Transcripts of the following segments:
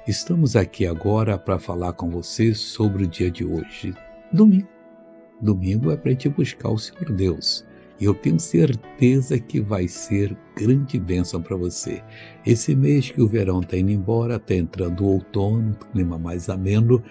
Estamos aqui agora para falar com você sobre o dia de hoje, domingo. Domingo é para a gente buscar o Senhor Deus. E eu tenho certeza que vai ser grande bênção para você. Esse mês que o verão está indo embora, está entrando o outono, clima mais ameno,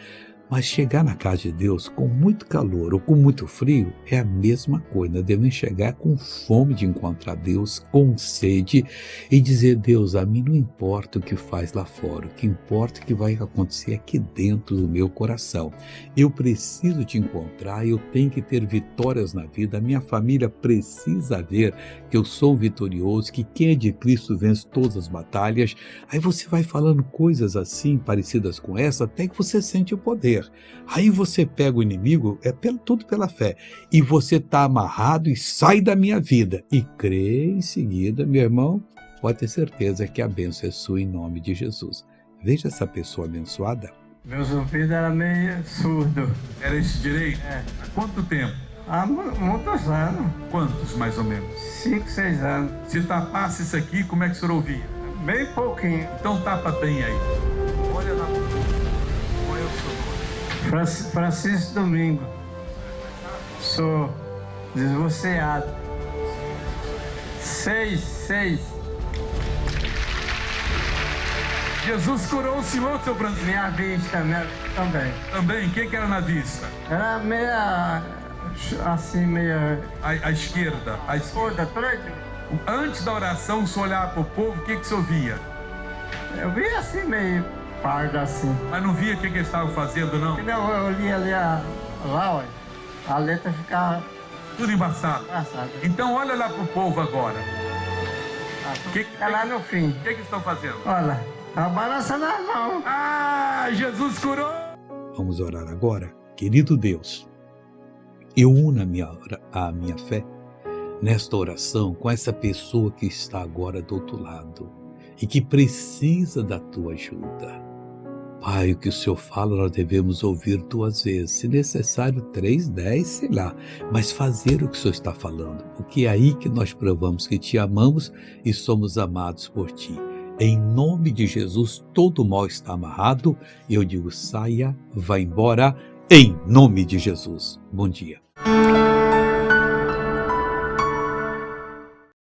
mas chegar na casa de Deus com muito calor ou com muito frio é a mesma coisa. Devemos chegar com fome de encontrar Deus, com sede e dizer: Deus, a mim não importa o que faz lá fora, o que importa é o que vai acontecer aqui dentro do meu coração. Eu preciso te encontrar, eu tenho que ter vitórias na vida, a minha família precisa ver que eu sou vitorioso, que quem é de Cristo vence todas as batalhas. Aí você vai falando coisas assim, parecidas com essa, até que você sente o poder. Aí você pega o inimigo, tudo pela fé, e você está amarrado e sai da minha vida. E crê em seguida, meu irmão, pode ter certeza que a bênção é sua em nome de Jesus. Veja essa pessoa abençoada. Meus ouvidos eram meio surdo. Era esse direito? É. Há quanto tempo? Há muitos anos. Quantos, mais ou menos? 5, 6 anos. Se tapasse isso aqui, como é que o senhor ouvia? Bem pouquinho. Então tapa bem aí. Olha lá. Qual é o seu nome? Francisco Domingo. Sou desvoceado. 6. Jesus curou o senhor, seu Francisco? Minha vista também. Também? Quem que era na vista? Era meia... assim, meia... A esquerda. A esquerda. Toda. Antes da oração, o senhor olhava para o povo, o que o senhor via? Eu vi assim, meio pardo assim. Mas não via o que eles estavam fazendo, não? Não, eu li ali lá, olha, a letra ficava Tudo embaçado. passada. Então olha lá para o povo agora. É lá no fim. O que eles estão fazendo? Olha, tá balançando a mão. Ah, Jesus curou! Vamos orar agora. Querido Deus, eu uno a minha fé nesta oração com essa pessoa que está agora do outro lado e que precisa da tua ajuda. Pai, o que o Senhor fala nós devemos ouvir 2 vezes, se necessário 3, 10, sei lá, mas fazer o que o Senhor está falando, porque é aí que nós provamos que te amamos e somos amados por ti. Em nome de Jesus, todo mal está amarrado e eu digo: saia, vá embora, em nome de Jesus. Bom dia.